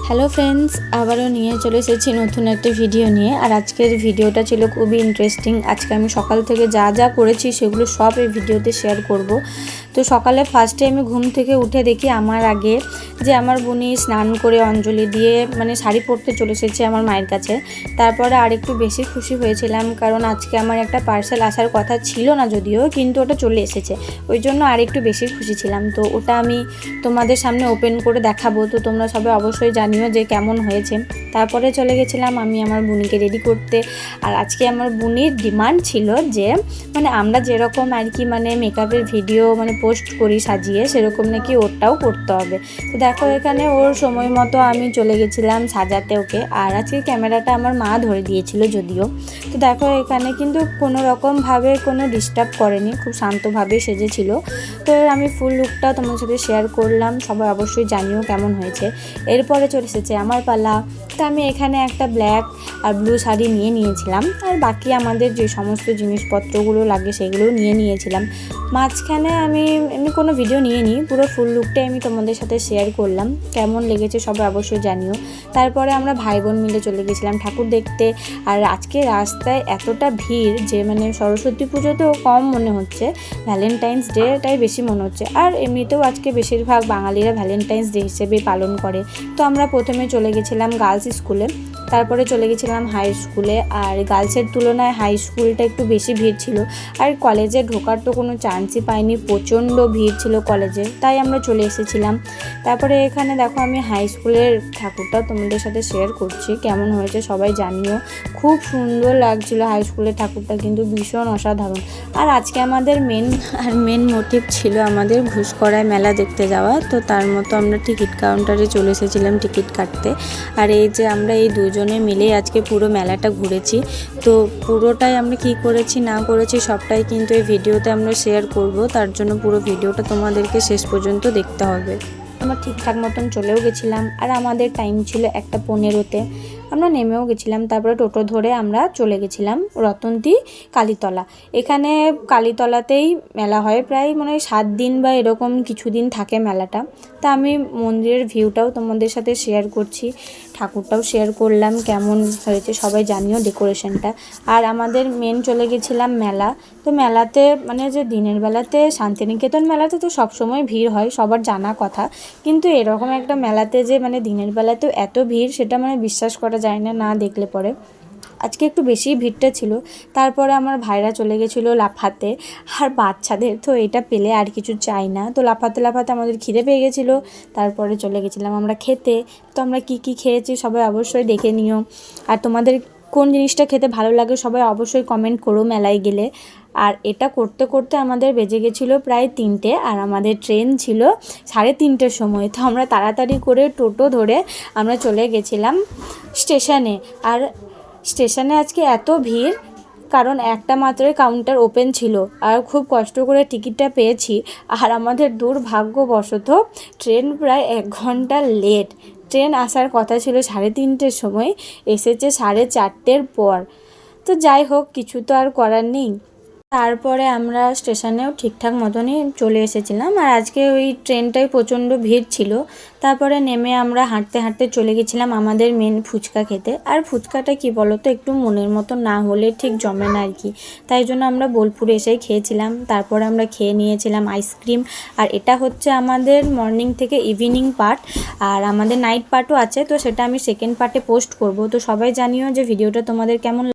Hello friends, আবারও নিয়ে চলে এসেছি নতুন একটা ভিডিও নিয়ে। আর আজকের ভিডিওটা ছিল খুবই ইন্টারেস্টিং। আজকে আমি সকাল থেকে যা যা করেছি সেগুলো সব এই ভিডিওতে শেয়ার করব। তো সকালে ফার্স্টে আমি ঘুম থেকে উঠে দেখি আমার আগে যে আমার বোনি স্নান করে অঞ্জলি দিয়ে শাড়ি পরতে চলে এসেছে আমার মায়ের কাছে। তারপরে আর একটু বেশি খুশি হয়েছিলাম, কারণ আজকে আমার একটা পার্সেল আসার কথা ছিল না যদিও, কিন্তু ওটা চলে এসেছে, ওই জন্য আর একটু বেশি খুশি ছিলাম। তো ওটা আমি তোমাদের সামনে ওপেন করে দেখাবো, তো তোমরা সবাই অবশ্যই জানিও যে কেমন হয়েছে। তারপরে চলে গেছিলাম আমি আমার বোনিকে রেডি করতে। আর আজকে আমার বোনির ডিমান্ড ছিল যে আমরা যেরকম আর কি মেকআপের ভিডিও পোস্ট করি সাজিয়ে, সেরকম নাকি ওরটাও করতে হবে। তো দেখো এখানে ওর সময় মতো আমি চলে গেছিলাম সাজাতে ওকে। আর আজকে ক্যামেরাটা আমার মা ধরে দিয়েছিল যদিও। তো দেখো এখানে কিন্তু কোনো রকমভাবে কোনো ডিস্টার্ব করেনি, খুব শান্তভাবে সেজেছিল। তো আমি ফুল লুকটা তোমার সাথে শেয়ার করলাম, সবাই অবশ্যই জানিও কেমন হয়েছে। এরপরে চলে এসেছে আমার পালা। তো আমি এখানে একটা ব্ল্যাক আর ব্লু শাড়ি নিয়ে নিয়েছিলাম, আর বাকি আমাদের যে সমস্ত জিনিসপত্রগুলো লাগে সেগুলো নিয়ে নিয়েছিলাম। মাঝখানে আমি এমনি কোনো ভিডিও নিয়ে নিই, পুরো ফুল লুকটাই আমি তোমাদের সাথে শেয়ার করলাম, কেমন লেগেছে সবাই অবশ্যই জানিও। তারপরে আমরা ভাই বোন মিলে চলে গেছিলাম ঠাকুর দেখতে। আর আজকে রাস্তায় এতটা ভিড় যে সরস্বতী পুজো তো কম মনে হচ্ছে, ভ্যালেন্টাইন্স ডেটাই বেশি মনে হচ্ছে। আর এমনিতেও আজকে বেশিরভাগ বাঙালিরা ভ্যালেন্টাইন্স ডে হিসেবে পালন করে। তো আমরা প্রথমে চলে গেছিলাম গার্লস স্কুলে, তারপরে চলে গেছিলাম হাই স্কুলে। আর গার্লসের তুলনায় হাই স্কুলটা একটু বেশি ভিড় ছিল, আর কলেজে ঢোকার তো কোনো চান্সই পাইনি, প্রচণ্ড ভিড় ছিল কলেজে, তাই আমরা চলে এসেছিলাম। তারপরে এখানে দেখো আমি হাই স্কুলের ঠাকুরটা তোমাদের সাথে শেয়ার করছি, কেমন হয়েছে সবাই জানিও। খুব সুন্দর লাগছিল হাই স্কুলের ঠাকুরটা, কিন্তু ভীষণ অসাধারণ। আর আজকে আমাদের মেন মোটিভ ছিল আমাদের ঘুষকরায় মেলা দেখতে যাওয়া। তো তার মতো আমরা টিকিট কাউন্টারে চলে এসেছিলাম টিকিট কাটতে। আর এই যে আমরা এই দুজনে মিলেই আজকে পুরো মেলাটা ঘুরেছি। তো পুরোটাই আমরা কি করেছি না করেছি সবটাই কিন্তু এই ভিডিওতে আমরা শেয়ার করব, তার জন্য পুরো ভিডিওটা তোমাদেরকে শেষ পর্যন্ত দেখতে হবে। আমরা ঠিকঠাক মতন চলেও গেছিলাম, আর আমাদের টাইম ছিল 1:15-তে। আমরা নেমেও গেছিলাম, তারপরে টোটো ধরে আমরা চলে গেছিলাম রতন্তী কালীতলা। এখানে কালীতলাতেই মেলা হয়, প্রায় 7 দিন বা এরকম কিছুদিন থাকে মেলাটা। তা আমি মন্দিরের ভিউটাও তোমাদের সাথে শেয়ার করছি, ঠাকুরটাও শেয়ার করলাম, কেমন হয়েছে সবাই জানিও ডেকোরেশনটা। আর আমাদের মেন চলে গেছিলাম মেলা। তো মেলাতে যে দিনের বেলাতে শান্তিনিকেতন মেলাতে তো সবসময় ভিড় হয়, সবার জানা কথা, কিন্তু এরকম একটা মেলাতে যে দিনের বেলাতেও এত ভিড়, সেটা বিশ্বাস করা যায় না, না দেখলে পরে। আজকে একটু বেশি ভিড়টা ছিল। তারপরে আমার ভাইরা চলে গেছিলো লাফাতে, আর বাচ্চাদের তো এটা পেলে আর কিছু চাই না। তো লাফাতে লাফাতে আমাদের খিদে পেয়ে গেছিলো, তারপরে চলে গেছিলাম আমরা খেতে। তো আমরা কি খেয়েছি সবাই অবশ্যই দেখে নিও। আর তোমাদের কোন জিনিসটা খেতে ভালো লাগে সবাই অবশ্যই কমেন্ট করো মেলায় গেলে। আর এটা করতে করতে আমাদের বেজে গেছিলো প্রায় 3টে, আর আমাদের ট্রেন ছিল 3:30-র সময়। তো আমরা তাড়াতাড়ি করে টোটো ধরে আমরা চলে গেছিলাম স্টেশনে। আর স্টেশনে আজকে এত ভিড়, কারণ একটা মাত্রই কাউন্টার ওপেন ছিল, আর খুব কষ্ট করে টিকিটটা পেয়েছি। আর আমাদের দুর্ভাগ্যবশত ট্রেন প্রায় 1 ঘন্টা লেট। ট্রেন আসার কথা ছিল 3:30-র সময়, এসেছে 4:30-এর পর। তো যাই হোক, কিছু তো আর করার নেই। তারপরে আমরা স্টেশনেও ঠিকঠাক মতনই চলে এসেছিলাম। আর আজকে ওই ট্রেনটাই প্রচণ্ড ভিড় ছিল। তারপরে নেমে আমরা হাঁটতে হাঁটতে চলে গেছিলাম আমাদের মেন ফুচকা খেতে। আর ফুচকাটা কি বলো তো, একটু মনের মতো না হলে ঠিক জমে না আর কি, তাই জন্য আমরা বোলপুরে এসেই খেয়েছিলাম। তারপরে আমরা খেয়ে নিয়েছিলাম আইসক্রিম। আর এটা হচ্ছে আমাদের মর্নিং থেকে ইভিনিং পার্ট, আর আমাদের নাইট পার্টও আছে, তো সেটা আমি সেকেন্ড পার্টে পোস্ট করব। তো সবাই জানিও যে ভিডিওটা তোমাদের কেমন